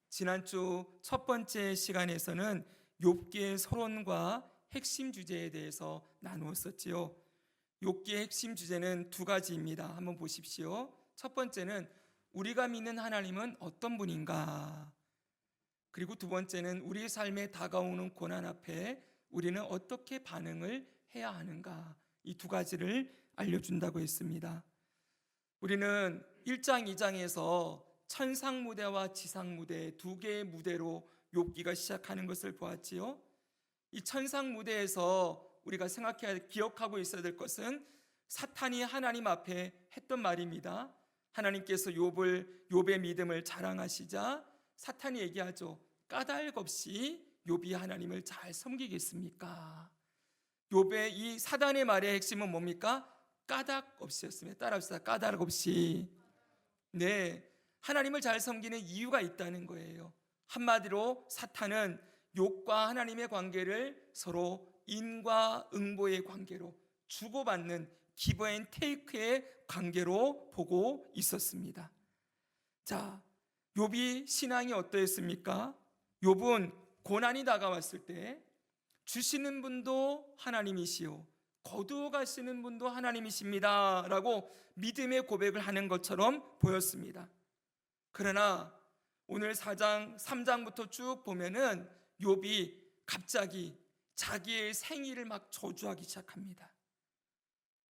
지난주 첫 번째 시간에서는 욥기의 서론과 핵심 주제에 대해서 나누었었지요. 욥기의 핵심 주제는 두 가지입니다. 한번 보십시오. 첫 번째는 우리가 믿는 하나님은 어떤 분인가? 그리고 두 번째는 우리의 삶에 다가오는 고난 앞에 우리는 어떻게 반응을 해야 하는가? 이 두 가지를 알려준다고 했습니다. 우리는 1장, 2장에서 천상 무대와 지상 무대 두 개의 무대로 욥기가 시작하는 것을 보았지요. 이 천상 무대에서 우리가 기억하고 있어야 될 것은 사탄이 하나님 앞에 했던 말입니다. 하나님께서 욥의 믿음을 자랑하시자 사탄이 얘기하죠. 까닭 없이 욥이 하나님을 잘 섬기겠습니까? 욥의 이 사단의 말의 핵심은 뭡니까? 까닭 없이였습니다. 따라합시다. 까닭 없이. 네, 하나님을 잘 섬기는 이유가 있다는 거예요. 한마디로 사탄은 욥과 하나님의 관계를 서로 인과응보의 관계로, 주고받는 기브 앤 테이크의 관계로 보고 있었습니다. 자, 욥이 신앙이 어떠했습니까? 욥은 고난이 다가왔을 때 주시는 분도 하나님이시오, 거두어 가시는 분도 하나님이십니다 라고 믿음의 고백을 하는 것처럼 보였습니다. 그러나 오늘 4장 3장부터 쭉 보면은 욥이 갑자기 자기의 생일을 막 저주하기 시작합니다.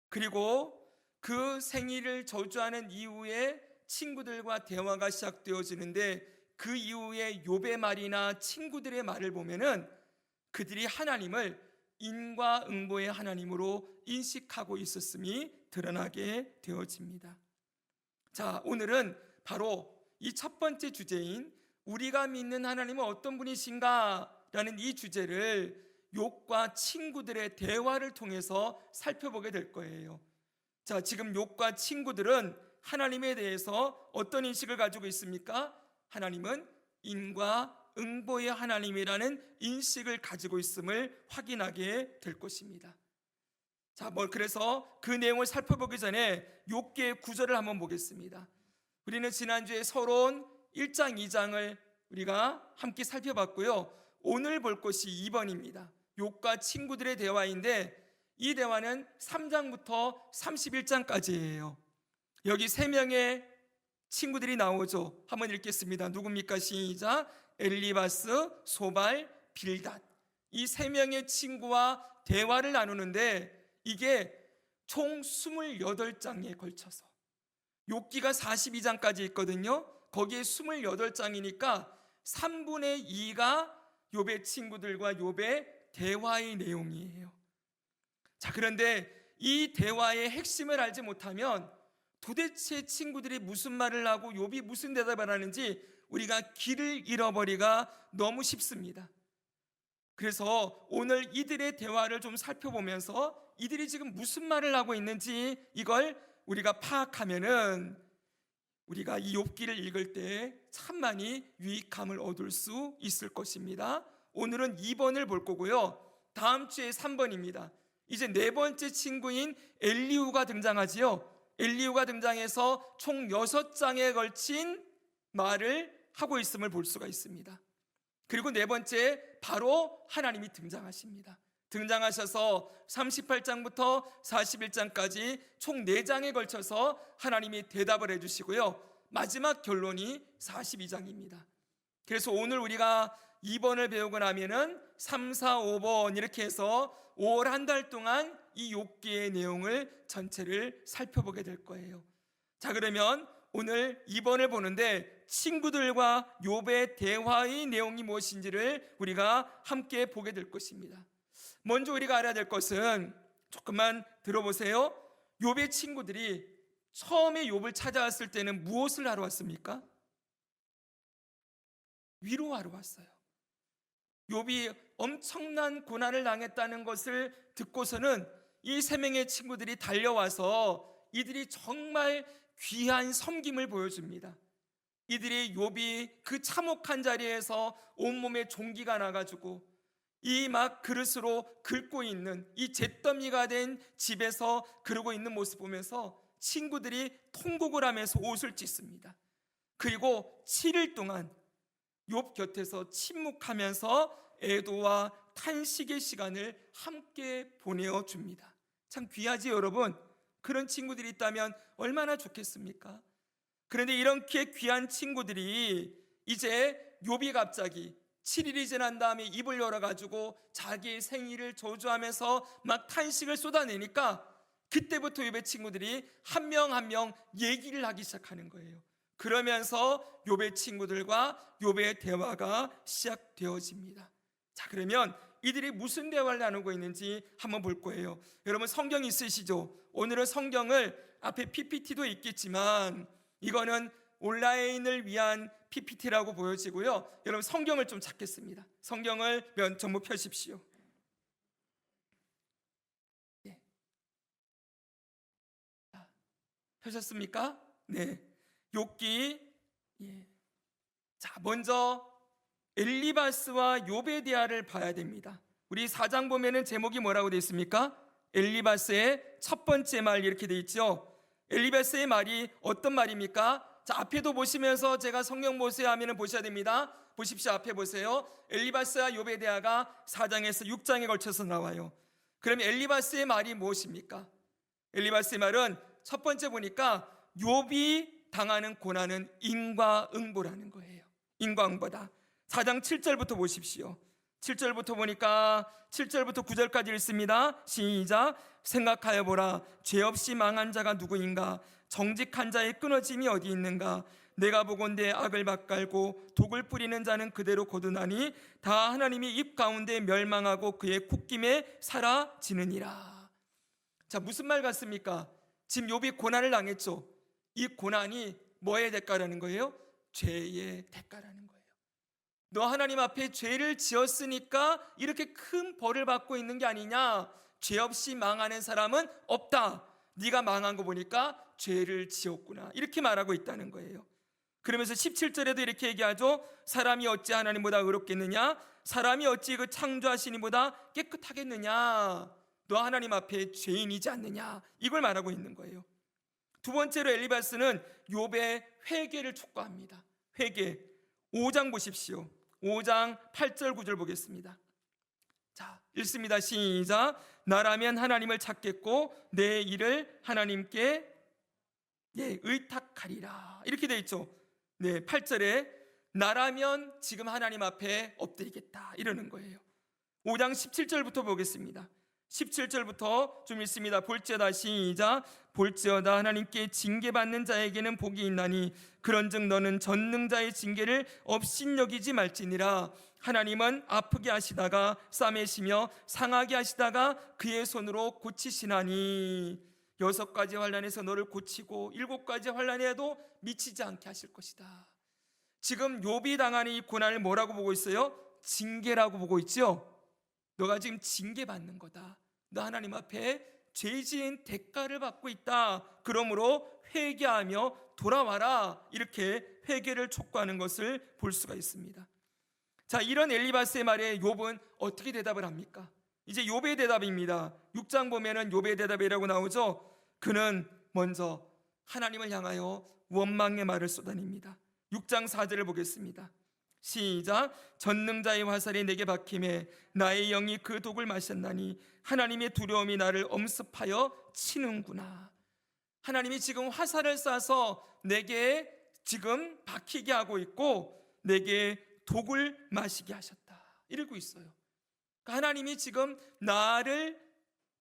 그리고 그 생일을 저주하는 이후에 친구들과 대화가 시작되어지는데 그 이후에 욥의 말이나 친구들의 말을 보면은 그들이 하나님을 인과응보의 하나님으로 인식하고 있었음이 드러나게 되어집니다. 자, 오늘은 바로 이 첫 번째 주제인 우리가 믿는 하나님은 어떤 분이신가? 라는 이 주제를 욥과 친구들의 대화를 통해서 살펴보게 될 거예요. 자, 지금 욥과 친구들은 하나님에 대해서 어떤 인식을 가지고 있습니까? 하나님은 인과응보의 하나님이라는 인식을 가지고 있음을 확인하게 될 것입니다. 자, 그래서 그 내용을 살펴보기 전에 욥기의 구절을 한번 보겠습니다. 우리는 지난주에 서론 1장, 2장을 우리가 함께 살펴봤고요. 오늘 볼 것이 2번입니다. 욥과 친구들의 대화인데 이 대화는 3장부터 31장까지예요. 여기 3명의 친구들이 나오죠. 한번 읽겠습니다. 누굽니까? 시작. 엘리바스, 소발, 빌닷. 이 3명의 친구와 대화를 나누는데 이게 총 28장에 걸쳐서 욥기가 42장까지 있거든요. 거기에 28장이니까 3분의 2가 욥의 친구들과 욥의 대화의 내용이에요. 자, 그런데 이 대화의 핵심을 알지 못하면 도대체 친구들이 무슨 말을 하고 욥이 무슨 대답을 하는지 우리가 길을 잃어버리기가 너무 쉽습니다. 그래서 오늘 이들의 대화를 좀 살펴보면서 이들이 지금 무슨 말을 하고 있는지 이걸 우리가 파악하면은 우리가 이 욥기를 읽을 때 참 많이 유익함을 얻을 수 있을 것입니다. 오늘은 2번을 볼 거고요. 다음 주에 3번입니다. 이제 네 번째 친구인 엘리후가 등장하지요. 엘리후가 등장해서 총 6장에 걸친 말을 하고 있음을 볼 수가 있습니다. 그리고 네 번째 바로 하나님이 등장하십니다. 등장하셔서 38장부터 41장까지 총 4장에 걸쳐서 하나님이 대답을 해주시고요. 마지막 결론이 42장입니다. 그래서 오늘 우리가 2번을 배우고 나면은 3, 4, 5번 이렇게 해서 5월 한 달 동안 이 욥기의 내용을 전체를 살펴보게 될 거예요. 자, 그러면 오늘 2번을 보는데 친구들과 욥의 대화의 내용이 무엇인지를 우리가 함께 보게 될 것입니다. 먼저 우리가 알아야 될 것은 조금만 들어보세요. 욥의 친구들이 처음에 욥을 찾아왔을 때는 무엇을 하러 왔습니까? 위로하러 왔어요. 욥이 엄청난 고난을 당했다는 것을 듣고서는 이 3명의 친구들이 달려와서 이들이 정말 귀한 섬김을 보여줍니다. 이들이 욥이 그 참혹한 자리에서 온몸에 종기가 나가지고 이 막 그릇으로 긁고 있는 이 잿더미가 된 집에서 그러고 있는 모습 보면서 친구들이 통곡을 하면서 옷을 찢습니다. 그리고 7일 동안 욥 곁에서 침묵하면서 애도와 탄식의 시간을 함께 보내어 줍니다. 참 귀하지 여러분? 그런 친구들이 있다면 얼마나 좋겠습니까? 그런데 이렇게 귀한 친구들이 이제 욥이 갑자기 7일이 지난 다음에 입을 열어가지고 자기의 생일을 저주하면서 막 탄식을 쏟아내니까 그때부터 욥의 친구들이 한 명 한 명 얘기를 하기 시작하는 거예요. 그러면서 욥의 친구들과 욥의 대화가 시작되어집니다. 자, 그러면 이들이 무슨 대화를 나누고 있는지 한번 볼 거예요. 여러분 성경 있으시죠? 오늘은 성경을 앞에 PPT도 있겠지만 이거는 온라인을 위한 PPT라고 보여지고요. 여러분 성경을 좀 찾겠습니다. 성경을 전부 펴십시오. 예. 펴셨습니까? 네. 욥기. 예. 자, 먼저 엘리바스와 욥의 대화를 봐야 됩니다. 우리 4장 보면은 제목이 뭐라고 되어 있습니까? 엘리바스의 첫 번째 말 이렇게 되어 있죠. 엘리바스의 말이 어떤 말입니까? 자, 앞에도 보시면서 제가 성경 보세요 하면은 보셔야 됩니다. 보십시오. 앞에 보세요. 엘리바스와 욥의 대화가 4장에서 6장에 걸쳐서 나와요. 그럼 엘리바스의 말이 무엇입니까? 엘리바스의 말은 첫 번째 보니까 욥이 당하는 고난은 인과응보라는 거예요. 인과응보다. 4장 7절부터 보십시오. 7절부터 보니까 7절부터 9절까지 읽습니다. 시작. 생각하여 보라. 죄 없이 망한 자가 누구인가? 정직한 자의 끊어짐이 어디 있는가? 내가 보건대 악을 밭갈고 독을 뿌리는 자는 그대로 거두나니 다 하나님이 입 가운데 멸망하고 그의 콧김에 사라지느니라. 자, 무슨 말 같습니까? 지금 욥이 고난을 당했죠. 이 고난이 뭐의 대가라는 거예요? 죄의 대가라는 거예요. 너 하나님 앞에 죄를 지었으니까 이렇게 큰 벌을 받고 있는 게 아니냐? 죄 없이 망하는 사람은 없다. 네가 망한 거 보니까 죄를 지었구나. 이렇게 말하고 있다는 거예요. 그러면서 17절에도 이렇게 얘기하죠. 사람이 어찌 하나님보다 의롭겠느냐? 사람이 어찌 그 창조하신 이보다 깨끗하겠느냐? 너 하나님 앞에 죄인이지 않느냐? 이걸 말하고 있는 거예요. 두 번째로 엘리바스는 욥의 회개를 촉구합니다. 회개. 5장 보십시오. 5장 8절 9절 보겠습니다. 자, 읽습니다. 시작. 나라면 하나님을 찾겠고 내 일을 하나님께 의탁하리라. 이렇게 되어 있죠. 네, 8절에 나라면 지금 하나님 앞에 엎드리겠다 이러는 거예요. 5장 17절부터 보겠습니다. 17절부터 좀 읽습니다. 볼지어다. 시작. 볼지어다 하나님께 징계받는 자에게는 복이 있나니 그런즉 너는 전능자의 징계를 업신여기지 말지니라. 하나님은 아프게 하시다가 싸매시며 상하게 하시다가 그의 손으로 고치시나니 6가지 환난에서 너를 고치고 7가지 환난에도 미치지 않게 하실 것이다. 지금 욥이 당하는 이 고난을 뭐라고 보고 있어요? 징계라고 보고 있죠. 너가 지금 징계받는 거다. 너 하나님 앞에 죄 지은 대가를 받고 있다. 그러므로 회개하며 돌아와라. 이렇게 회개를 촉구하는 것을 볼 수가 있습니다. 자, 이런 엘리바스의 말에 욥은 어떻게 대답을 합니까? 이제 욥의 대답입니다. 6장 보면은 욥의 대답이라고 나오죠. 그는 먼저 하나님을 향하여 원망의 말을 쏟아냅니다. 6장 4절을 보겠습니다. 시작. 전능자의 화살이 내게 박힘에 나의 영이 그 독을 마셨나니 하나님의 두려움이 나를 엄습하여 치는구나. 하나님이 지금 화살을 쏴서 내게 지금 박히게 하고 있고 내게 독을 마시게 하셨다. 이러고 있어요. 하나님이 지금 나를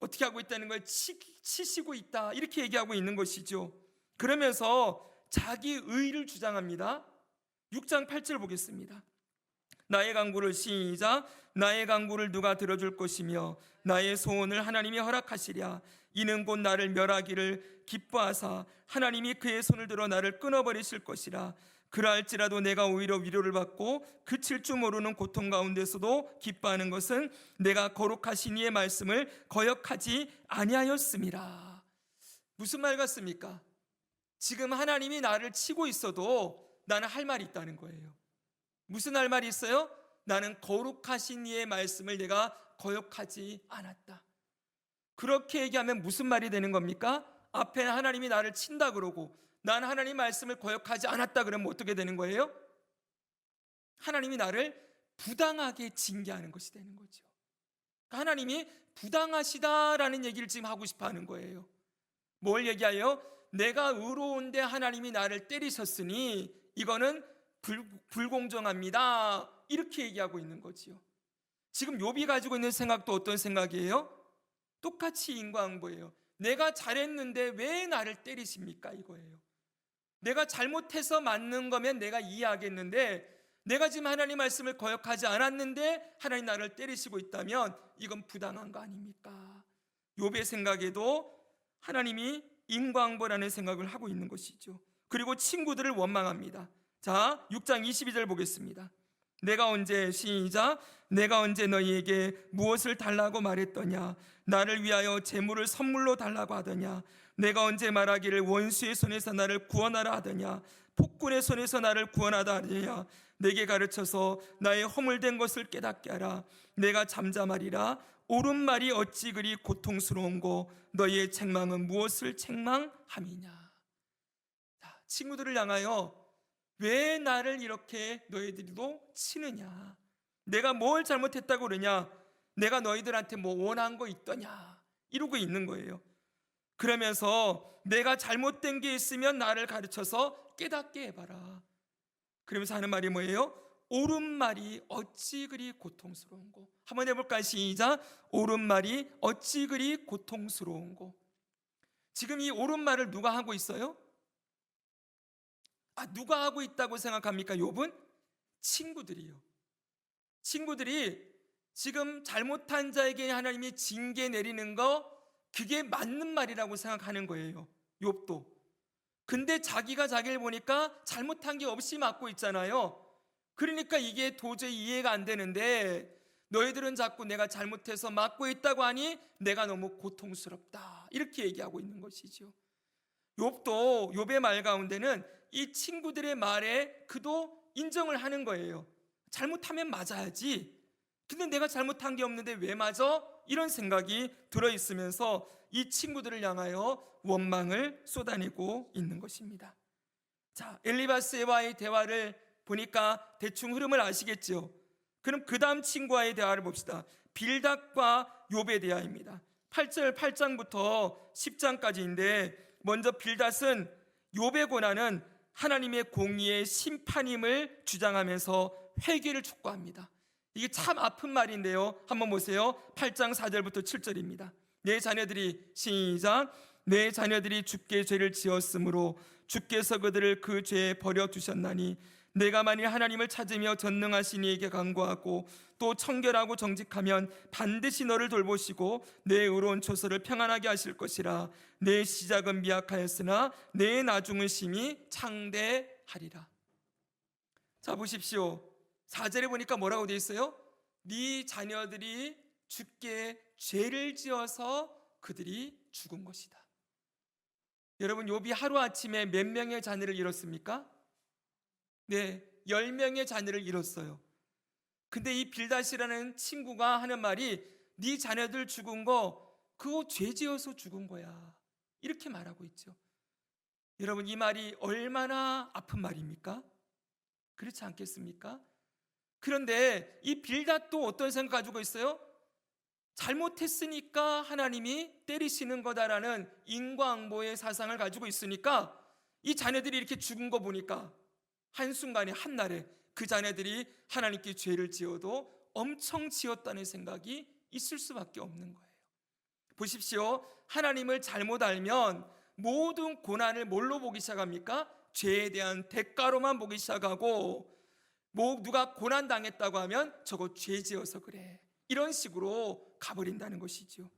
어떻게 하고 있다는 걸 치시고 있다. 이렇게 얘기하고 있는 것이죠. 그러면서 자기 의를 주장합니다. 6장 8절 보겠습니다. 나의 간구를 시작. 나의 간구를 누가 들어줄 것이며 나의 소원을 하나님이 허락하시랴. 이는 곧 나를 멸하기를 기뻐하사 하나님이 그의 손을 들어 나를 끊어버리실 것이라. 그러할지라도 내가 오히려 위로를 받고 그칠 줄 모르는 고통 가운데서도 기뻐하는 것은 내가 거룩하신 이의 말씀을 거역하지 아니하였음이라. 무슨 말 같습니까? 지금 하나님이 나를 치고 있어도 나는 할 말이 있다는 거예요. 무슨 할 말이 있어요? 나는 거룩하신 이의 말씀을 내가 거역하지 않았다. 그렇게 얘기하면 무슨 말이 되는 겁니까? 앞에 하나님이 나를 친다 그러고 나는 하나님 말씀을 거역하지 않았다 그러면 어떻게 되는 거예요? 하나님이 나를 부당하게 징계하는 것이 되는 거죠. 하나님이 부당하시다라는 얘기를 지금 하고 싶어 하는 거예요. 뭘 얘기하여? 내가 의로운데 하나님이 나를 때리셨으니 이거는 불공정합니다. 이렇게 얘기하고 있는 거지요. 지금 욥이 가지고 있는 생각도 어떤 생각이에요? 똑같이 인과응보예요. 내가 잘했는데 왜 나를 때리십니까? 이거예요. 내가 잘못해서 맞는 거면 내가 이해하겠는데 내가 지금 하나님 말씀을 거역하지 않았는데 하나님 나를 때리시고 있다면 이건 부당한 거 아닙니까? 욥의 생각에도 하나님이 인과응보라는 생각을 하고 있는 것이죠. 그리고 친구들을 원망합니다. 자, 6장 22절 보겠습니다. 내가 언제, 시작, 내가 언제 너희에게 무엇을 달라고 말했더냐? 나를 위하여 재물을 선물로 달라고 하더냐? 내가 언제 말하기를 원수의 손에서 나를 구원하라 하더냐? 폭군의 손에서 나를 구원하다 하더냐? 내게 가르쳐서 나의 허물된 것을 깨닫게 하라. 내가 잠잠하리라. 옳은 말이 어찌 그리 고통스러운고 너희의 책망은 무엇을 책망함이냐? 자, 친구들을 향하여 왜 나를 이렇게 너희들도 치느냐? 내가 뭘 잘못했다고 그러냐? 내가 너희들한테 뭐 원한 거 있더냐? 이러고 있는 거예요. 그러면서 내가 잘못된 게 있으면 나를 가르쳐서 깨닫게 해봐라. 그러면서 하는 말이 뭐예요? 옳은 말이 어찌 그리 고통스러운고. 한번 해볼까요? 시작. 옳은 말이 어찌 그리 고통스러운고. 지금 이 옳은 말을 누가 하고 있어요? 누가 하고 있다고 생각합니까? 욥은? 친구들이요. 친구들이 지금 잘못한 자에게 하나님이 징계 내리는 거 그게 맞는 말이라고 생각하는 거예요. 욥도. 근데 자기가 자기를 보니까 잘못한 게 없이 맞고 있잖아요. 그러니까 이게 도저히 이해가 안 되는데 너희들은 자꾸 내가 잘못해서 맞고 있다고 하니 내가 너무 고통스럽다. 이렇게 얘기하고 있는 것이죠. 욥도 욥의 말 가운데는 이 친구들의 말에 그도 인정을 하는 거예요. 잘못하면 맞아야지. 근데 내가 잘못한 게 없는데 왜 맞아? 이런 생각이 들어있으면서 이 친구들을 향하여 원망을 쏟아내고 있는 것입니다. 자, 엘리바스와의 대화를 보니까 대충 흐름을 아시겠죠? 그럼 그 다음 친구와의 대화를 봅시다. 빌닷과 욥의 대화입니다. 8장부터 10장까지인데 먼저 빌닷은 욥의 고난은 하나님의 공의의 심판임을 주장하면서 회개를 촉구합니다. 이게 참 아픈 말인데요. 한번 보세요. 8장 4절부터 7절입니다. 내 자녀들이, 시작, 내 자녀들이 주께 죄를 지었으므로 주께서 그들을 그 죄에 버려두셨나니 내가 만일 하나님을 찾으며 전능하신 이에게 간구하고 또 청결하고 정직하면 반드시 너를 돌보시고 내 의로운 초소를 평안하게 하실 것이라. 내 시작은 미약하였으나 내 나중은 심히 창대하리라. 자, 보십시오. 4절에 보니까 뭐라고 되어 있어요? 네 자녀들이 주께 죄를 지어서 그들이 죽은 것이다. 여러분, 욥이 하루아침에 몇 명의 자녀를 잃었습니까? 네, 10명의 자녀를 잃었어요. 근데 이 빌닷이라는 친구가 하는 말이 네 자녀들 죽은 거 그거 죄 지어서 죽은 거야. 이렇게 말하고 있죠. 여러분, 이 말이 얼마나 아픈 말입니까? 그렇지 않겠습니까? 그런데 이 빌닷도 어떤 생각 가지고 있어요? 잘못했으니까 하나님이 때리시는 거다라는 인과응보의 사상을 가지고 있으니까 이 자녀들이 이렇게 죽은 거 보니까 한순간에 한날에 그 자녀들이 하나님께 죄를 지어도 엄청 지었다는 생각이 있을 수밖에 없는 거예요. 보십시오. 하나님을 잘못 알면 모든 고난을 뭘로 보기 시작합니까? 죄에 대한 대가로만 보기 시작하고 누가 고난당했다고 하면 저거 죄 지어서 그래. 이런 식으로 가버린다는 것이죠.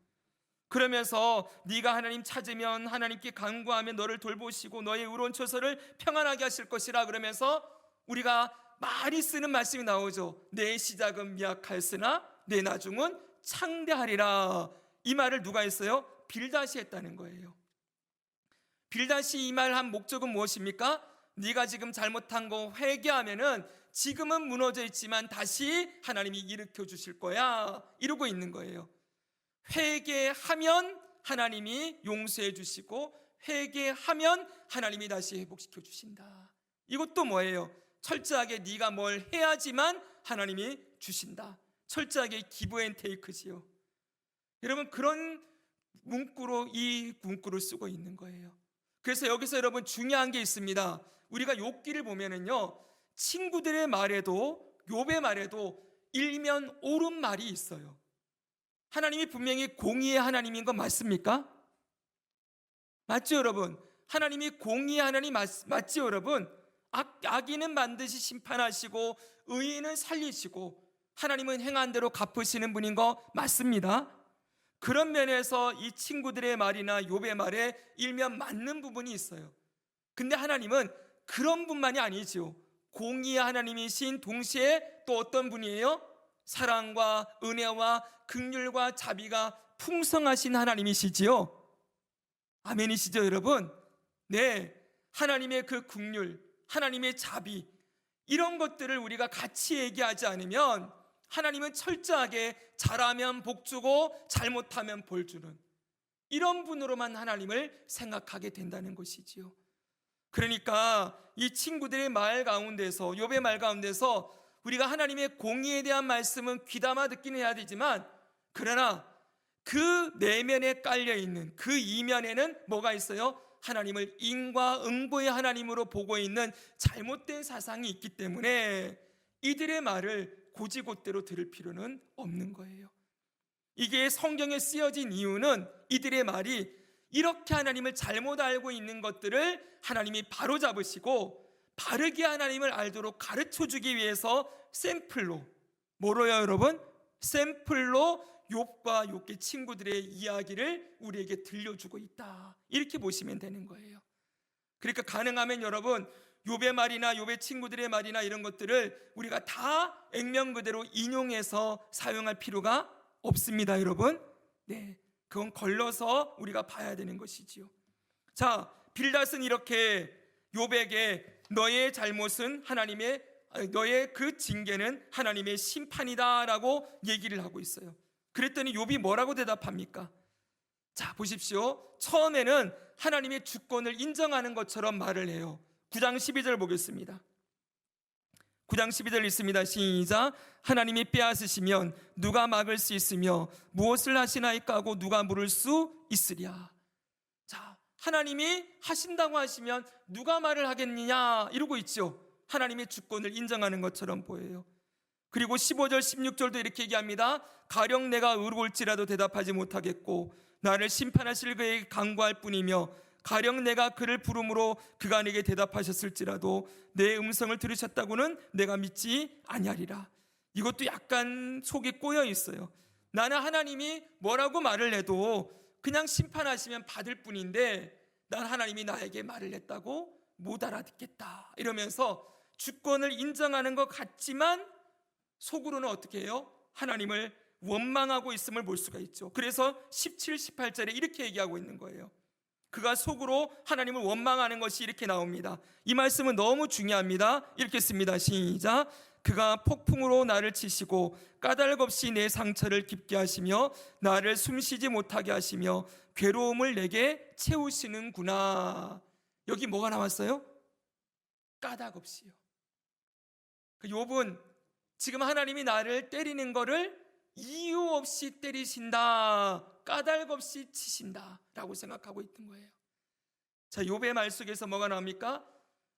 그러면서 네가 하나님 찾으면 하나님께 간구하면 너를 돌보시고 너의 의로운 처소를 평안하게 하실 것이라 그러면서 우리가 많이 쓰는 말씀이 나오죠. 내 시작은 미약하였으나 내 나중은 창대하리라. 이 말을 누가 했어요? 빌닷이 했다는 거예요. 빌닷이 이 말 한 목적은 무엇입니까? 네가 지금 잘못한 거 회개하면은 지금은 무너져 있지만 다시 하나님이 일으켜 주실 거야. 이러고 있는 거예요. 회개하면 하나님이 용서해 주시고 회개하면 하나님이 다시 회복시켜 주신다. 이것도 뭐예요? 철저하게 네가 뭘 해야지만 하나님이 주신다. 철저하게 기브 앤 테이크지요. 여러분, 그런 문구로 이 문구를 쓰고 있는 거예요. 그래서 여기서 여러분 중요한 게 있습니다. 우리가 욥기를 보면은요, 친구들의 말에도, 욥의 말에도 일면 옳은 말이 있어요. 하나님이 분명히 공의의 하나님인 거 맞습니까? 맞죠, 여러분? 하나님이 공의의 하나님 맞죠, 여러분? 악인은 반드시 심판하시고 의인은 살리시고 하나님은 행한 대로 갚으시는 분인 거 맞습니다. 그런 면에서 이 친구들의 말이나 욥의 말에 일면 맞는 부분이 있어요. 근데 하나님은 그런 분만이 아니죠. 공의의 하나님이신 동시에 또 어떤 분이에요? 사랑과 은혜와 긍휼과 자비가 풍성하신 하나님이시지요. 아멘이시죠, 여러분? 네, 하나님의 그 긍휼, 하나님의 자비, 이런 것들을 우리가 같이 얘기하지 않으면 하나님은 철저하게 잘하면 복 주고 잘못하면 벌 주는 이런 분으로만 하나님을 생각하게 된다는 것이지요. 그러니까 이 친구들의 말 가운데서, 욥의 말 가운데서 우리가 하나님의 공의에 대한 말씀은 귀담아 듣기는 해야 되지만, 그러나 그 내면에 깔려있는 그 이면에는 뭐가 있어요? 하나님을 인과응보의 하나님으로 보고 있는 잘못된 사상이 있기 때문에 이들의 말을 고지곳대로 들을 필요는 없는 거예요. 이게 성경에 쓰여진 이유는 이들의 말이 이렇게 하나님을 잘못 알고 있는 것들을 하나님이 바로잡으시고 바르게 하나님을 알도록 가르쳐주기 위해서 샘플로, 뭐로요 여러분? 샘플로 욥과 욥의 친구들의 이야기를 우리에게 들려주고 있다, 이렇게 보시면 되는 거예요. 그러니까 가능하면 여러분, 욥의 말이나 욥의 친구들의 말이나 이런 것들을 우리가 다 액면 그대로 인용해서 사용할 필요가 없습니다, 여러분. 네, 그건 걸러서 우리가 봐야 되는 것이지요. 자, 빌닷은 이렇게 욥에게 너의 잘못은 하나님의, 너의 그 징계는 하나님의 심판이다라고 얘기를 하고 있어요. 그랬더니 욥이 뭐라고 대답합니까? 자, 보십시오. 처음에는 하나님의 주권을 인정하는 것처럼 말을 해요. 9장 12절 보겠습니다. 9장 12절 있습니다. 시작. 하나님이 빼앗으시면 누가 막을 수 있으며 무엇을 하시나이까 하고 누가 물을 수 있으랴. 자, 하나님이 하신다고 하시면 누가 말을 하겠느냐 이러고 있죠. 하나님의 주권을 인정하는 것처럼 보여요. 그리고 15절 16절도 이렇게 얘기합니다. 가령 내가 의로울지라도 대답하지 못하겠고 나를 심판하실 그에게 간구할 뿐이며 가령 내가 그를 부름으로 그가 내게 대답하셨을지라도 내 음성을 들으셨다고는 내가 믿지 아니하리라. 이것도 약간 속에 꼬여 있어요. 나는 하나님이 뭐라고 말을 해도 그냥 심판하시면 받을 뿐인데 난 하나님이 나에게 말을 했다고 못 알아듣겠다 이러면서 주권을 인정하는 것 같지만 속으로는 어떻게 해요? 하나님을 원망하고 있음을 볼 수가 있죠. 그래서 17, 18절에 이렇게 얘기하고 있는 거예요. 그가 속으로 하나님을 원망하는 것이 이렇게 나옵니다. 이 말씀은 너무 중요합니다. 읽겠습니다. 시작. 그가 폭풍으로 나를 치시고 까닭 없이 내 상처를 깊게 하시며 나를 숨쉬지 못하게 하시며 괴로움을 내게 채우시는구나. 여기 뭐가 나왔어요? 까닭 없이요. 욥은 지금 하나님이 나를 때리는 거를 이유 없이 때리신다, 까닭 없이 치신다 라고 생각하고 있던 거예요. 자, 욥의 말 속에서 뭐가 나옵니까?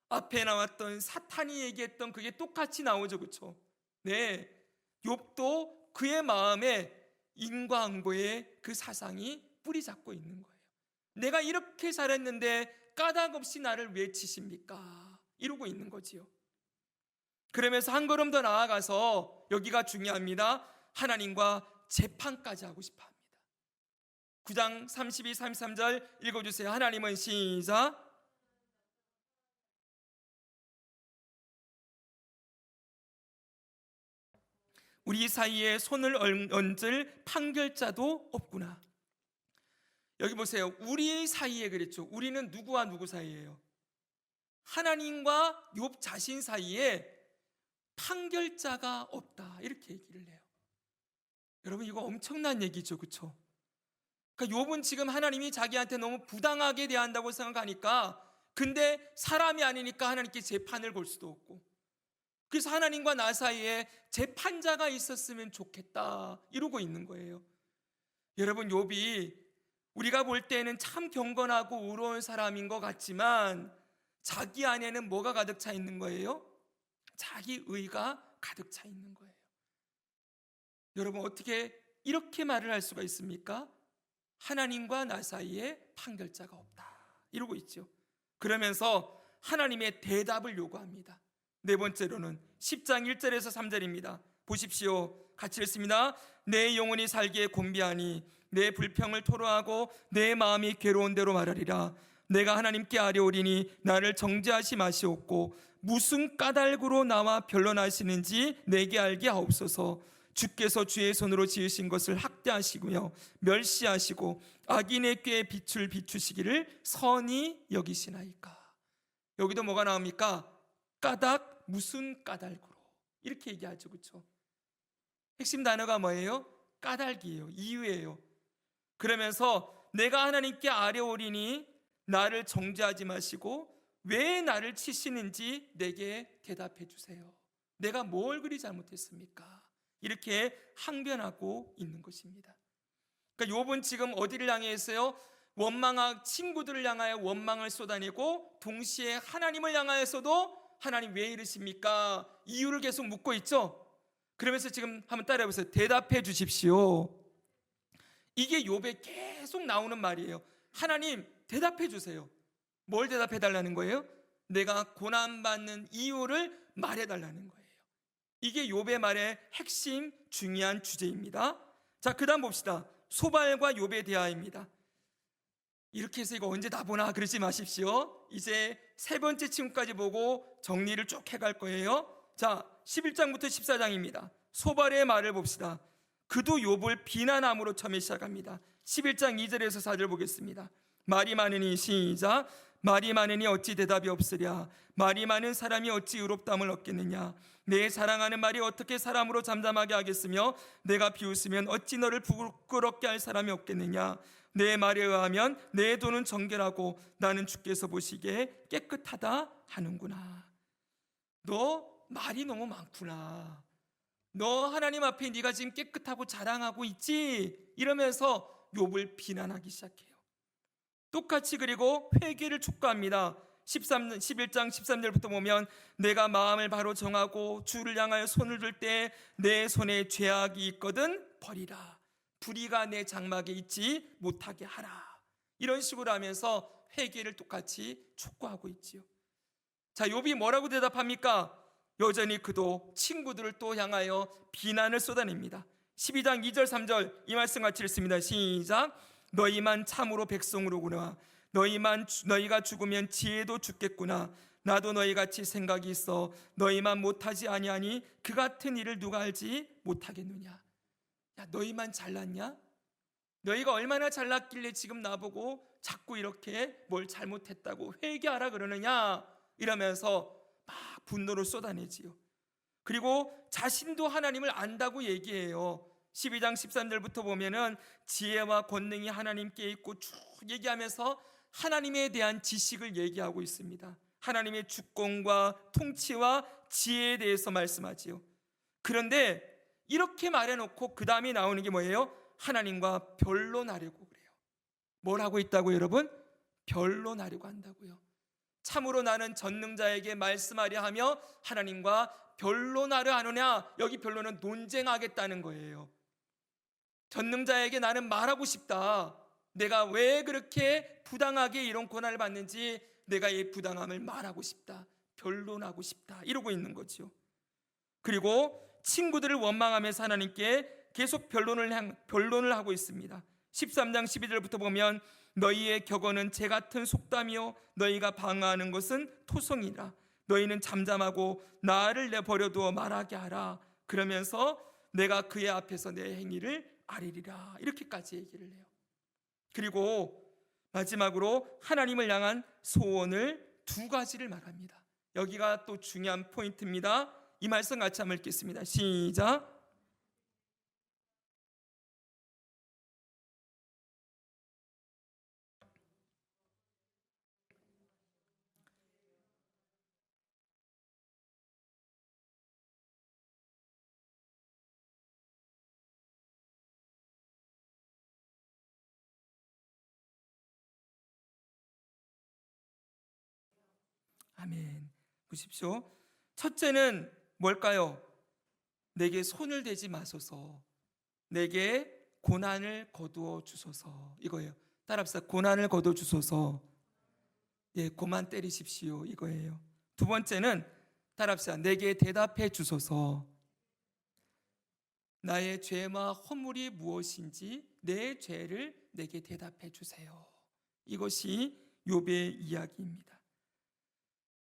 앞에 나왔던 사탄이 얘기했던 그게 똑같이 나오죠, 그렇죠? 네, 욥도 그의 마음에 인과응보의 그 사상이 뿌리 잡고 있는 거예요. 내가 이렇게 잘했는데 까닭 없이 나를 왜 치십니까? 이러고 있는 거지요. 그러면서 한 걸음 더 나아가서 여기가 중요합니다. 하나님과 재판까지 하고 싶어 합니다. 9장 32, 33절 읽어주세요. 하나님은 시작. 우리 사이에 손을 얹을 판결자도 없구나. 여기 보세요. 우리 사이에 그랬죠. 우리는 누구와 누구 사이예요? 하나님과 욥 자신 사이에 판결자가 없다, 이렇게 얘기를 해요. 여러분, 이거 엄청난 얘기죠, 그렇죠? 그러니까 욥은 지금 하나님이 자기한테 너무 부당하게 대한다고 생각하니까, 근데 사람이 아니니까 하나님께 재판을 걸 수도 없고, 그래서 하나님과 나 사이에 재판자가 있었으면 좋겠다 이러고 있는 거예요. 여러분, 욥이 우리가 볼 때는 참 경건하고 의로운 사람인 것 같지만 자기 안에는 뭐가 가득 차 있는 거예요? 자기 의가 가득 차 있는 거예요. 여러분, 어떻게 이렇게 말을 할 수가 있습니까? 하나님과 나 사이에 판결자가 없다 이러고 있죠. 그러면서 하나님의 대답을 요구합니다. 네 번째로는 10장 1절에서 3절입니다. 보십시오. 같이 읽습니다. 내 영혼이 살기에 곤비하니 내 불평을 토로하고 내 마음이 괴로운 대로 말하리라. 내가 하나님께 아뢰오리니 나를 정죄하시 마시옵고 무슨 까닭으로 나와 변론하시는지 내게 알게 하옵소서. 주께서 주의 손으로 지으신 것을 학대하시고요 멸시하시고 악인의 꾀에 빛을 비추시기를 선히 여기시나이까. 여기도 뭐가 나옵니까? 까닭, 무슨 까닭으로 이렇게 얘기하죠. 그렇죠? 핵심 단어가 뭐예요? 까닭이에요. 이유예요. 그러면서 내가 하나님께 아뢰오리니 나를 정죄하지 마시고 왜 나를 치시는지 내게 대답해 주세요. 내가 뭘 그리 잘못했습니까? 이렇게 항변하고 있는 것입니다. 그러니까 욥은 지금 어디를 향해 있어요? 친구들을 향하여 원망을 쏟아내고 동시에 하나님을 향하여서도 하나님 왜 이러십니까? 이유를 계속 묻고 있죠. 그러면서 지금 한번 따라해 보세요. 대답해 주십시오. 이게 욥에 계속 나오는 말이에요. 하나님 대답해 주세요. 뭘 대답해 달라는 거예요? 내가 고난받는 이유를 말해 달라는 거예요. 이게 욥의 말의 핵심 중요한 주제입니다. 자, 그 다음 봅시다. 소발과 욥의 대화입니다. 이렇게 해서 이거 언제 다 보나 그러지 마십시오. 이제 세 번째 층까지 보고 정리를 쭉 해갈 거예요. 자, 11장부터 14장입니다. 소발의 말을 봅시다. 그도 욥을 비난함으로 처음에 시작합니다. 11장 2절에서 4절 보겠습니다. 말이 많으니 시작. 말이 많으니 어찌 대답이 없으랴. 말이 많은 사람이 어찌 의롭다함을 얻겠느냐. 내 사랑하는 말이 어떻게 사람으로 잠잠하게 하겠으며 내가 비웃으면 어찌 너를 부끄럽게 할 사람이 없겠느냐. 내 말에 의하면 내 돈은 정결하고 나는 주께서 보시기에 깨끗하다 하는구나. 너 말이 너무 많구나. 너 하나님 앞에 네가 지금 깨끗하고 자랑하고 있지? 이러면서 욥을 비난하기 시작해요. 똑같이 그리고 회개를 촉구합니다. 11장 13절부터 보면 내가 마음을 바로 정하고 주를 향하여 손을 들 때 내 손에 죄악이 있거든 버리라. 불의가 내 장막에 있지 못하게 하라. 이런 식으로 하면서 회개를 똑같이 촉구하고 있지요. 자, 욥이 뭐라고 대답합니까? 여전히 그도 친구들을 또 향하여 비난을 쏟아냅니다. 12장 2절 3절 이 말씀 같이 읽습니다. 시작. 너희만 참으로 백성으로구나. 너희가 죽으면 지혜도 죽겠구나. 나도 너희같이 생각이 있어 너희만 못하지 아니하니 그 같은 일을 누가 알지 못하겠느냐. 야, 너희만 잘났냐? 너희가 얼마나 잘났길래 지금 나보고 자꾸 이렇게 뭘 잘못했다고 회개하라 그러느냐 이러면서 막 분노를 쏟아내지요. 그리고 자신도 하나님을 안다고 얘기해요. 12장 13절부터 보면은 지혜와 권능이 하나님께 있고 쭉 얘기하면서 하나님에 대한 지식을 얘기하고 있습니다. 하나님의 주권과 통치와 지혜에 대해서 말씀하지요. 그런데 이렇게 말해놓고 그 다음에 나오는 게 뭐예요? 하나님과 변론하려고 그래요. 뭘 하고 있다고 여러분? 변론하려고 한다고요. 참으로 나는 전능자에게 말씀하려 하며 하나님과 변론하려 하느냐. 여기 변론은 논쟁하겠다는 거예요. 전능자에게 나는 말하고 싶다. 내가 왜 그렇게 부당하게 이런 고난을 받는지 내가 이 부당함을 말하고 싶다. 변론하고 싶다. 이러고 있는 거죠. 그리고 친구들을 원망하면서 하나님께 계속 변론을 하고 있습니다. 13장 12절부터 보면 너희의 격언은 재 같은 속담이요 너희가 방어하는 것은 토성이라. 너희는 잠잠하고 나를 내버려두어 말하게 하라. 그러면서 내가 그의 앞에서 내 행위를 아뢰리라. 이렇게까지 얘기를 해요. 그리고 마지막으로 하나님을 향한 소원을 두 가지를 말합니다. 여기가 또 중요한 포인트입니다. 이 말씀 같이 한번 읽겠습니다. 시작. 아멘. 보십시오. 첫째는 뭘까요? 내게 손을 대지 마소서. 내게 고난을 거두어 주소서. 이거예요. 따라합시다. 고난을 거두어 주소서. 예, 고만 때리십시오. 이거예요. 두 번째는 따라합시다. 내게 대답해 주소서. 나의 죄와 허물이 무엇인지 내 죄를 내게 대답해 주세요. 이것이 욥의 이야기입니다.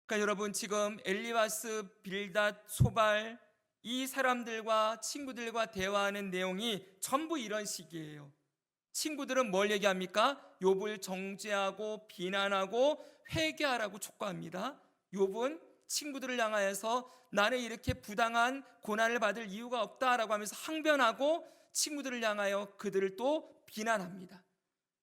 그러니까 여러분, 지금 엘리바스, 빌닷, 소발, 이 사람들과 친구들과 대화하는 내용이 전부 이런 식이에요. 친구들은 뭘 얘기합니까? 욥을 정죄하고 비난하고 회개하라고 촉구합니다. 욥은 친구들을 향하여서 나는 이렇게 부당한 고난을 받을 이유가 없다라고 하면서 항변하고 친구들을 향하여 그들을 또 비난합니다.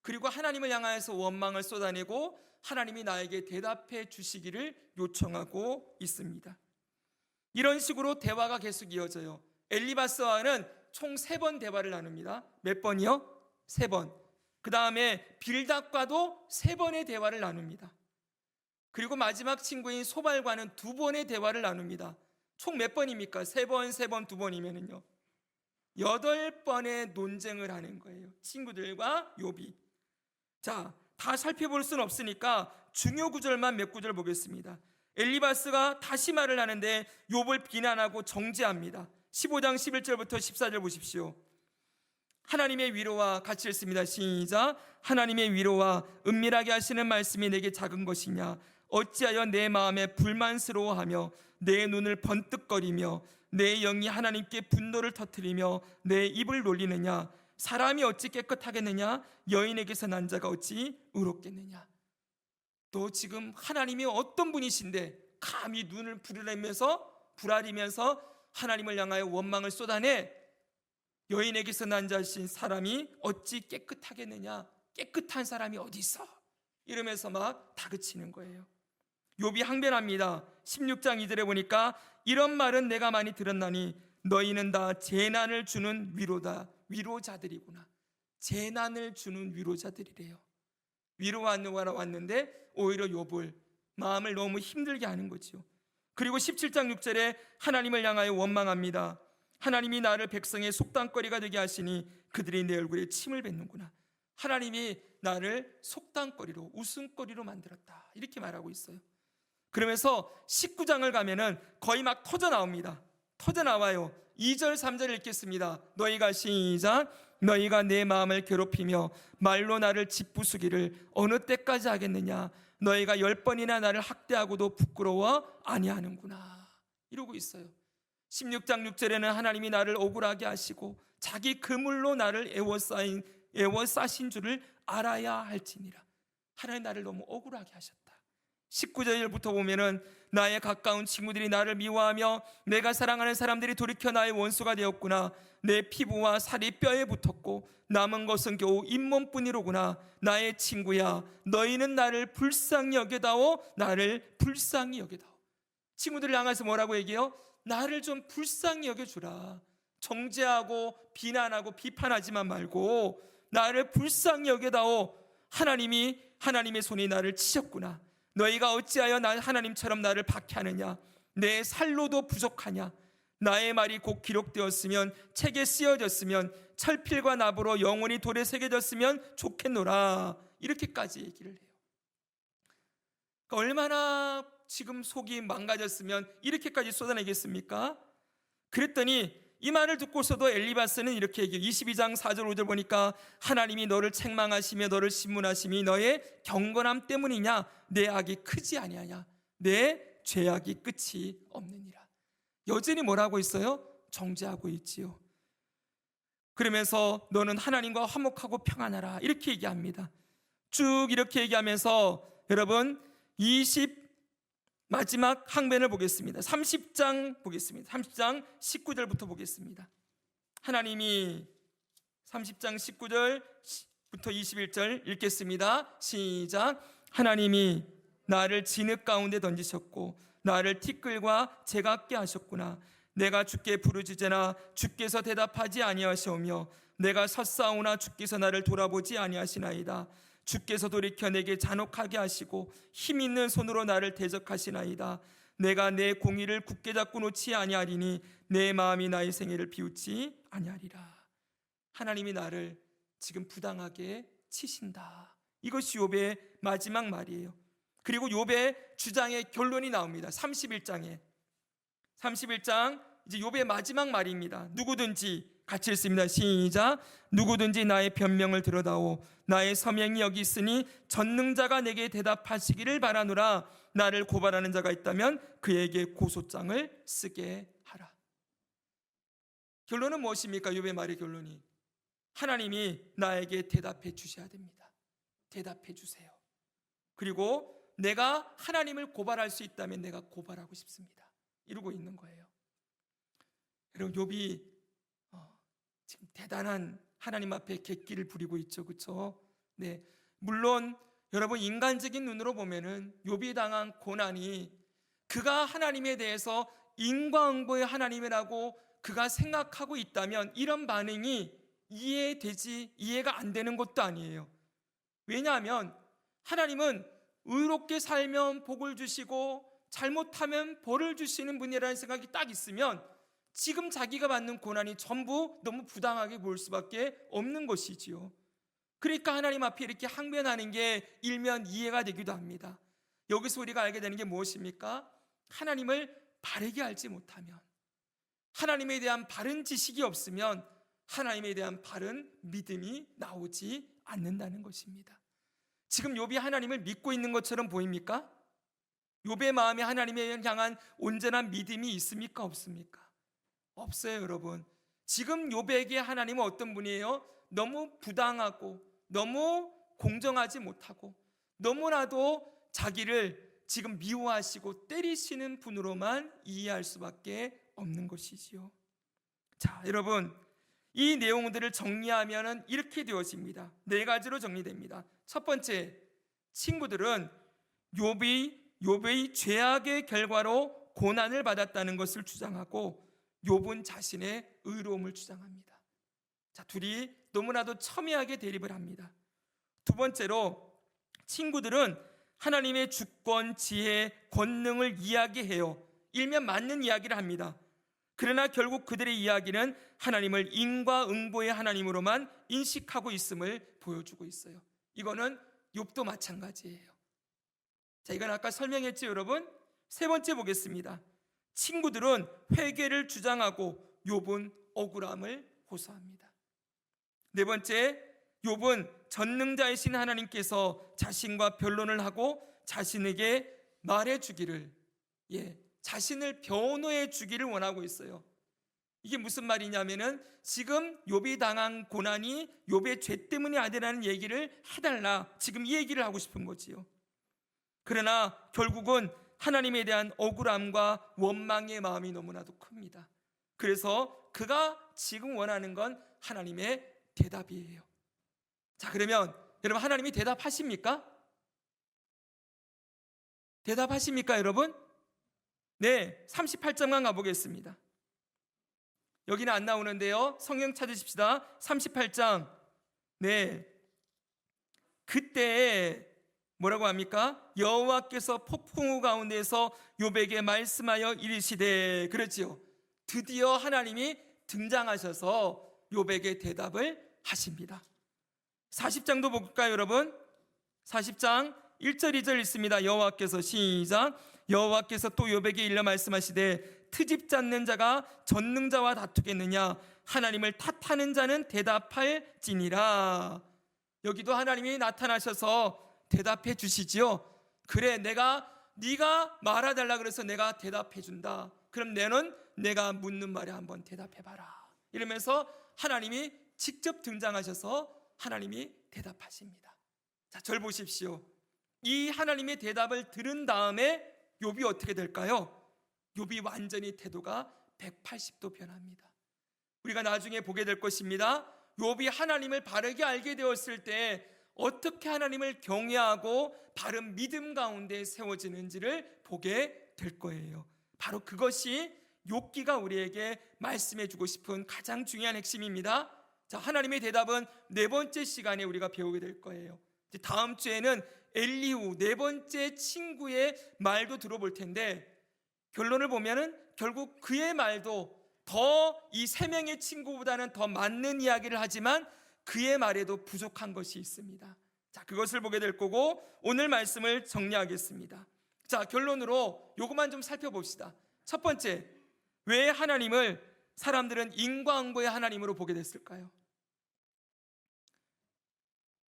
그리고 하나님을 향하여서 원망을 쏟아내고 하나님이 나에게 대답해 주시기를 요청하고 있습니다. 이런 식으로 대화가 계속 이어져요. 엘리바스와는 총 3번 대화를 나눕니다. 몇 번이요? 3번. 그 다음에 빌닷과도 3번의 대화를 나눕니다. 그리고 마지막 친구인 소발과는 2번의 대화를 나눕니다. 총 몇 번입니까? 3번, 3번, 2번이면은요 8번의 논쟁을 하는 거예요. 친구들과 욥이. 자, 다 살펴볼 수는 없으니까 중요 구절만 몇 구절 보겠습니다. 엘리바스가 다시 말을 하는데 욥을 비난하고 정죄합니다. 15장 11절부터 14절 보십시오. 하나님의 위로와 같이 읽습니다. 시작. 하나님의 위로와 은밀하게 하시는 말씀이 내게 작은 것이냐? 어찌하여 내 마음에 불만스러워하며 내 눈을 번뜩거리며 내 영이 하나님께 분노를 터뜨리며 내 입을 놀리느냐? 사람이 어찌 깨끗하겠느냐? 여인에게서 난 자가 어찌 의롭겠느냐? 또 지금 하나님이 어떤 분이신데 감히 눈을 부라리면서 하나님을 향하여 원망을 쏟아내? 여인에게서 난 자신 사람이 어찌 깨끗하겠느냐? 깨끗한 사람이 어디 있어? 이러면서 막 다그치는 거예요. 욥이 항변합니다. 16장 2절에 보니까 이런 말은 내가 많이 들었나니 너희는 다 재난을 주는 위로자들이구나. 재난을 주는 위로자들이래요. 위로하러 왔는데 오히려 욥을 마음을 너무 힘들게 하는 거죠. 그리고 17장 6절에 하나님을 향하여 원망합니다. 하나님이 나를 백성의 속담거리가 되게 하시니 그들이 내 얼굴에 침을 뱉는구나. 하나님이 나를 속담거리로, 웃음거리로 만들었다. 이렇게 말하고 있어요. 그러면서 19장을 가면은 거의 막 터져 나옵니다. 터져 나와요. 2절 3절 읽겠습니다. 너희가 시작. 너희가 내 마음을 괴롭히며 말로 나를 짓부수기를 어느 때까지 하겠느냐? 너희가 10번이나 나를 학대하고도 부끄러워 아니하는구나. 이러고 있어요. 16장 6절에는 하나님이 나를 억울하게 하시고 자기 그물로 나를 애워싸신 줄을 알아야 할지니라. 하나님 나를 너무 억울하게 하셨다. 19절부터 보면은 나의 가까운 친구들이 나를 미워하며 내가 사랑하는 사람들이 돌이켜 나의 원수가 되었구나. 내 피부와 살이 뼈에 붙었고 남은 것은 겨우 잇몸뿐이로구나. 나의 친구야, 너희는 나를 불쌍히 여겨다오. 나를 불쌍히 여겨다오. 친구들을 향해서 뭐라고 얘기해요? 나를 좀 불쌍히 여겨주라. 정죄하고 비난하고 비판하지만 말고 나를 불쌍히 여겨다오. 하나님의 손이 나를 치셨구나. 너희가 어찌하여 하나님처럼 나를 박해하느냐? 내 살로도 부족하냐? 나의 말이 곧 기록되었으면 책에 쓰여졌으면 철필과 납으로 영원히 돌에 새겨졌으면 좋겠노라. 이렇게까지 얘기를 해요. 그러니까 얼마나 지금 속이 망가졌으면 이렇게까지 쏟아내겠습니까? 그랬더니 이 말을 듣고서도 엘리바스는 이렇게 얘기해요. 22장 4절 5절 보니까 하나님이 너를 책망하시며 너를 신문하심이 너의 경건함 때문이냐? 내 악이 크지 아니하냐? 내 죄악이 끝이 없느니라. 여전히 뭐라고 있어요? 정죄하고 있지요. 그러면서 너는 하나님과 화목하고 평안하라. 이렇게 얘기합니다. 쭉 이렇게 얘기하면서 여러분 마지막 항변을 보겠습니다. 30장 보겠습니다. 30장 19절부터 보겠습니다. 하나님이 30장 19절부터 21절 읽겠습니다. 시작. 하나님이 나를 진흙 가운데 던지셨고 나를 티끌과 제각게 하셨구나. 내가 주께 부르짖으나 주께서 대답하지 아니하시오며 내가 섰사오나 주께서 나를 돌아보지 아니하시나이다. 주께서 돌이켜 내게 잔혹하게 하시고 힘 있는 손으로 나를 대적하시나이다. 내가 내 공의를 굳게 잡고 놓지 아니하리니 내 마음이 나의 생애를 비웃지 아니하리라. 하나님이 나를 지금 부당하게 치신다. 이것이 욥의 마지막 말이에요. 그리고 욥의 주장의 결론이 나옵니다. 31장 이제 욥의 마지막 말입니다. 누구든지, 같이 읽습니다. 시작. 누구든지 나의 변명을 들어다오. 나의 서명이 여기 있으니 전능자가 내게 대답하시기를 바라노라. 나를 고발하는 자가 있다면 그에게 고소장을 쓰게 하라. 결론은 무엇입니까? 욥의 말의 결론이 하나님이 나에게 대답해 주셔야 됩니다. 대답해 주세요. 그리고 내가 하나님을 고발할 수 있다면 내가 고발하고 싶습니다. 이러고 있는 거예요. 여러분, 욥이 지금 대단한 하나님 앞에 객기를 부리고 있죠, 그렇죠? 네, 물론 여러분 인간적인 눈으로 보면은 욥이 당한 고난이 그가 하나님에 대해서 인과응보의 하나님이라고 그가 생각하고 있다면 이런 반응이 이해가 안 되는 것도 아니에요. 왜냐하면 하나님은 의롭게 살면 복을 주시고 잘못하면 벌을 주시는 분이라는 생각이 딱 있으면 지금 자기가 받는 고난이 전부 너무 부당하게 보일 수밖에 없는 것이지요. 그러니까 하나님 앞에 이렇게 항변하는 게 일면 이해가 되기도 합니다. 여기서 우리가 알게 되는 게 무엇입니까? 하나님을 바르게 알지 못하면, 하나님에 대한 바른 지식이 없으면 하나님에 대한 바른 믿음이 나오지 않는다는 것입니다. 지금 욥이 하나님을 믿고 있는 것처럼 보입니까? 욥의 마음에 하나님에 향한 온전한 믿음이 있습니까? 없습니까? 없어요, 여러분. 지금 욥에게 하나님은 어떤 분이에요? 너무 부당하고 너무 공정하지 못하고 너무나도 자기를 지금 미워하시고 때리시는 분으로만 이해할 수밖에 없는 것이지요. 자, 여러분, 이 내용들을 정리하면 이렇게 되어집니다. 4가지로 정리됩니다. 첫 번째, 친구들은 욥의 죄악의 결과로 고난을 받았다는 것을 주장하고 욥은 자신의 의로움을 주장합니다. 자, 둘이 너무나도 첨예하게 대립을 합니다. 두 번째로, 친구들은 하나님의 주권, 지혜, 권능을 이야기해요. 일면 맞는 이야기를 합니다. 그러나 결국 그들의 이야기는 하나님을 인과응보의 하나님으로만 인식하고 있음을 보여주고 있어요. 이거는 욥도 마찬가지예요. 자, 이건 아까 설명했죠, 여러분? 세 번째 보겠습니다. 친구들은 회개를 주장하고 욥은 억울함을 호소합니다. 네 번째, 욥은 전능자이신 하나님께서 자신과 변론을 하고 자신에게 말해주기를, 자신을 변호해 주기를 원하고 있어요. 이게 무슨 말이냐면은 지금 욥이 당한 고난이 욥의 죄 때문이 아니라는 얘기를 해달라, 지금 이 얘기를 하고 싶은 거지요. 그러나 결국은 하나님에 대한 억울함과 원망의 마음이 너무나도 큽니다. 그래서 그가 지금 원하는 건 하나님의 대답이에요. 자, 그러면 여러분, 하나님이 대답하십니까? 대답하십니까, 여러분? 네, 38장만 가보겠습니다. 여기는 안 나오는데요, 성경 찾으십시다. 38장. 네, 그때 뭐라고 합니까? 여호와께서 폭풍우 가운데서 욥에게 말씀하여 이르시되, 그렇지요, 드디어 하나님이 등장하셔서 욥에게 대답을 하십니다. 40장도 볼까요, 여러분? 40장 1절 2절 있습니다. 여호와께서, 시작. 여호와께서 또 욥에게 일러 말씀하시되, 트집 잡는 자가 전능자와 다투겠느냐? 하나님을 탓하는 자는 대답할지니라. 여기도 하나님이 나타나셔서 대답해 주시지요. 그래, 네가 말해달라 그래서 내가 대답해 준다. 그럼 너는 내가 묻는 말에 한번 대답해봐라. 이러면서 하나님이 직접 등장하셔서 하나님이 대답하십니다. 자, 절 보십시오. 이 하나님의 대답을 들은 다음에 욥이 어떻게 될까요? 욥이 완전히 태도가 180도 변합니다. 우리가 나중에 보게 될 것입니다. 욥이 하나님을 바르게 알게 되었을 때 어떻게 하나님을 경외하고 바른 믿음 가운데 세워지는지를 보게 될 거예요. 바로 그것이 욥기가 우리에게 말씀해 주고 싶은 가장 중요한 핵심입니다. 자, 하나님의 대답은 4번째 시간에 우리가 배우게 될 거예요. 이제 다음 주에는 엘리후 네 번째 친구의 말도 들어볼 텐데, 결론을 보면은 결국 그의 말도 더 이 세 명의 친구보다는 더 맞는 이야기를 하지만 그의 말에도 부족한 것이 있습니다. 자, 그것을 보게 될 거고 오늘 말씀을 정리하겠습니다. 자, 결론으로 요것만 좀 살펴봅시다. 첫 번째, 왜 하나님을 사람들은 인과응보의 하나님으로 보게 됐을까요?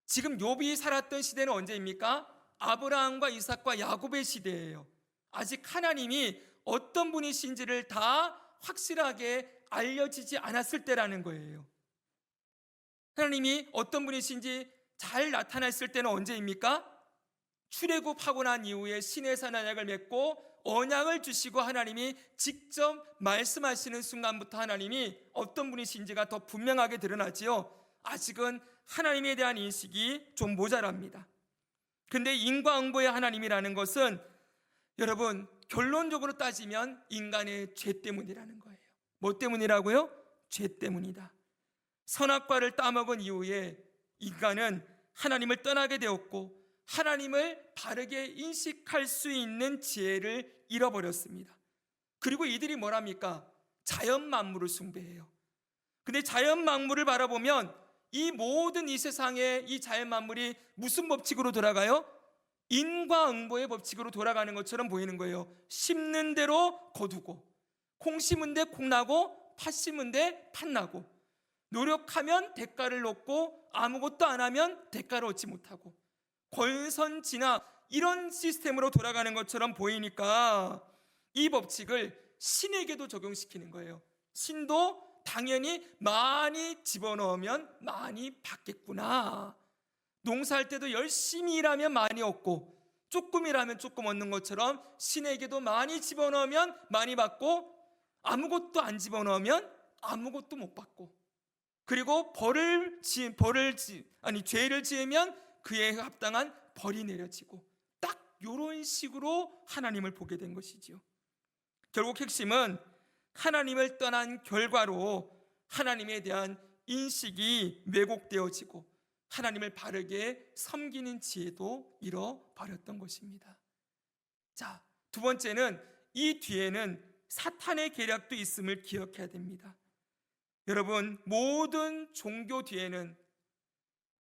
지금 욥이 살았던 시대는 언제입니까? 아브라함과 이삭과 야곱의 시대예요. 아직 하나님이 어떤 분이신지를 다 확실하게 알려지지 않았을 때라는 거예요. 하나님이 어떤 분이신지 잘 나타났을 때는 언제입니까? 출애굽하고 난 이후에 시내산 언약을 맺고 언약을 주시고 하나님이 직접 말씀하시는 순간부터 하나님이 어떤 분이신지가 더 분명하게 드러나지요. 아직은 하나님에 대한 인식이 좀 모자랍니다. 근데 인과응보의 하나님이라는 것은 여러분 결론적으로 따지면 인간의 죄 때문이라는 거예요. 뭐 때문이라고요? 죄 때문이다. 선악과를 따먹은 이후에 인간은 하나님을 떠나게 되었고 하나님을 바르게 인식할 수 있는 지혜를 잃어버렸습니다. 그리고 이들이 뭐랍니까? 자연 만물을 숭배해요. 근데 자연 만물을 바라보면 이 모든 이 세상의 이 자연 만물이 무슨 법칙으로 돌아가요? 인과응보의 법칙으로 돌아가는 것처럼 보이는 거예요. 심는 대로 거두고, 콩 심은 데 콩 나고, 팥 심은 데 팥 나고, 노력하면 대가를 얻고 아무것도 안 하면 대가를 얻지 못하고, 권선징악 이런 시스템으로 돌아가는 것처럼 보이니까 이 법칙을 신에게도 적용시키는 거예요. 신도 당연히 많이 집어넣으면 많이 받겠구나. 농사할 때도 열심히 일하면 많이 얻고 조금 일하면 조금 얻는 것처럼 신에게도 많이 집어넣으면 많이 받고 아무것도 안 집어넣으면 아무것도 못 받고, 그리고 죄를 지으면 그에 합당한 벌이 내려지고, 딱 이런 식으로 하나님을 보게 된 것이지요. 결국 핵심은 하나님을 떠난 결과로 하나님에 대한 인식이 왜곡되어지고 하나님을 바르게 섬기는 지혜도 잃어버렸던 것입니다. 자, 두 번째는 이 뒤에는 사탄의 계략도 있음을 기억해야 됩니다. 여러분, 모든 종교 뒤에는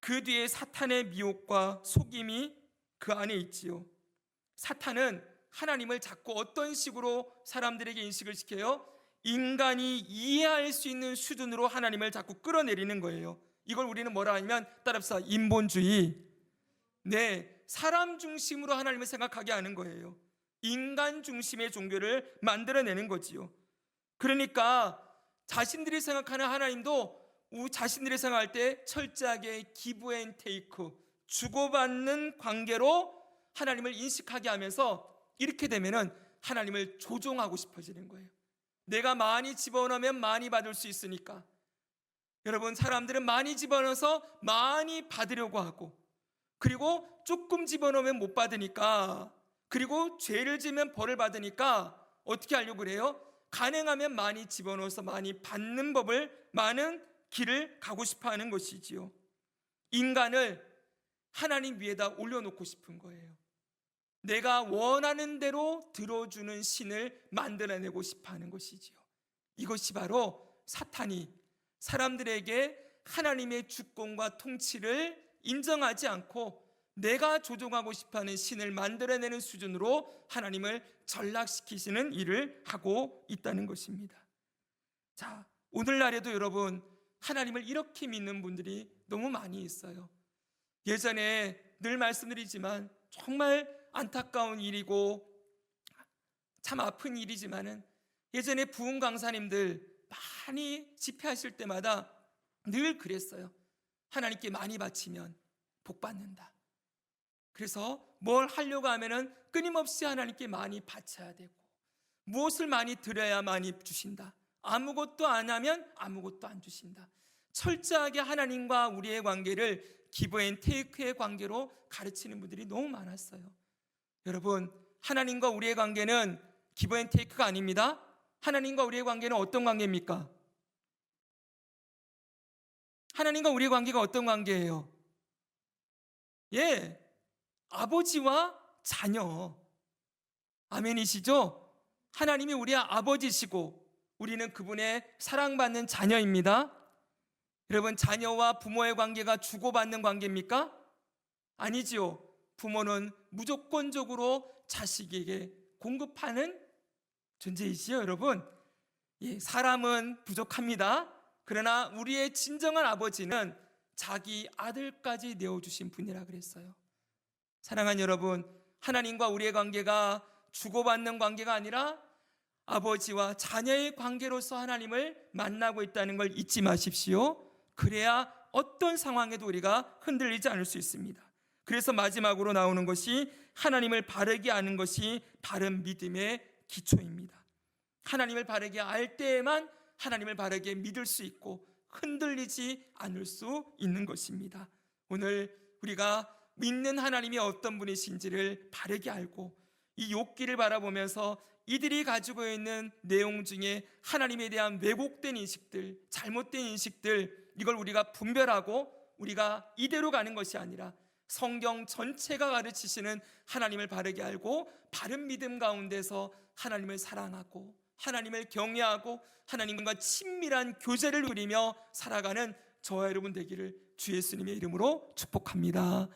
그 뒤에 사탄의 미혹과 속임이 그 안에 있지요. 사탄은 하나님을 자꾸 어떤 식으로 사람들에게 인식을 시켜요? 인간이 이해할 수 있는 수준으로 하나님을 자꾸 끌어내리는 거예요. 이걸 우리는 뭐라 하냐면 따라합시다. 인본주의. 네, 사람 중심으로 하나님을 생각하게 하는 거예요. 인간 중심의 종교를 만들어내는 거지요. 그러니까 자신들이 생각하는 하나님도 자신들이 생각할 때 철저하게 기브 앤 테이크, 주고받는 관계로 하나님을 인식하게 하면서 이렇게 되면은 하나님을 조종하고 싶어지는 거예요. 내가 많이 집어넣으면 많이 받을 수 있으니까. 여러분, 사람들은 많이 집어넣어서 많이 받으려고 하고, 그리고 조금 집어넣으면 못 받으니까, 그리고 죄를 지으면 벌을 받으니까 어떻게 하려고 그래요? 가능하면 많이 집어넣어서 많이 받는 법을, 많은 길을 가고 싶어 하는 것이지요. 인간을 하나님 위에다 올려놓고 싶은 거예요. 내가 원하는 대로 들어주는 신을 만들어내고 싶어 하는 것이지요. 이것이 바로 사탄이 사람들에게 하나님의 주권과 통치를 인정하지 않고 내가 조종하고 싶어하는 신을 만들어내는 수준으로 하나님을 전락시키시는 일을 하고 있다는 것입니다. 자, 오늘날에도 여러분, 하나님을 이렇게 믿는 분들이 너무 많이 있어요. 예전에 늘 말씀드리지만 정말 안타까운 일이고 참 아픈 일이지만은 예전에 부흥 강사님들 많이 집회하실 때마다 늘 그랬어요. 하나님께 많이 바치면 복 받는다. 그래서 뭘 하려고 하면은 끊임없이 하나님께 많이 바쳐야 되고, 무엇을 많이 드려야 많이 주신다. 아무것도 안 하면 아무것도 안 주신다. 철저하게 하나님과 우리의 관계를 기브 앤 테이크의 관계로 가르치는 분들이 너무 많았어요. 여러분, 하나님과 우리의 관계는 기브 앤 테이크가 아닙니다. 하나님과 우리의 관계는 어떤 관계입니까? 하나님과 우리의 관계가 어떤 관계예요? 예, 아버지와 자녀. 아멘이시죠? 하나님이 우리의 아버지시고 우리는 그분의 사랑받는 자녀입니다. 여러분, 자녀와 부모의 관계가 주고받는 관계입니까? 아니지요. 부모는 무조건적으로 자식에게 공급하는 존재이지요, 여러분. 예, 사람은 부족합니다. 그러나 우리의 진정한 아버지는 자기 아들까지 내어주신 분이라 그랬어요. 사랑하는 여러분, 하나님과 우리의 관계가 주고받는 관계가 아니라 아버지와 자녀의 관계로서 하나님을 만나고 있다는 걸 잊지 마십시오. 그래야 어떤 상황에도 우리가 흔들리지 않을 수 있습니다. 그래서 마지막으로 나오는 것이 하나님을 바르게 아는 것이 바른 믿음의 기초입니다. 하나님을 바르게 알 때에만 하나님을 바르게 믿을 수 있고 흔들리지 않을 수 있는 것입니다. 오늘 우리가 믿는 하나님이 어떤 분이신지를 바르게 알고 이 욥기를 바라보면서 이들이 가지고 있는 내용 중에 하나님에 대한 왜곡된 인식들, 잘못된 인식들, 이걸 우리가 분별하고 우리가 이대로 가는 것이 아니라 성경 전체가 가르치시는 하나님을 바르게 알고 바른 믿음 가운데서 하나님을 사랑하고 하나님을 경외하고 하나님과 친밀한 교제를 누리며 살아가는 저와 여러분 되기를 주 예수님의 이름으로 축복합니다.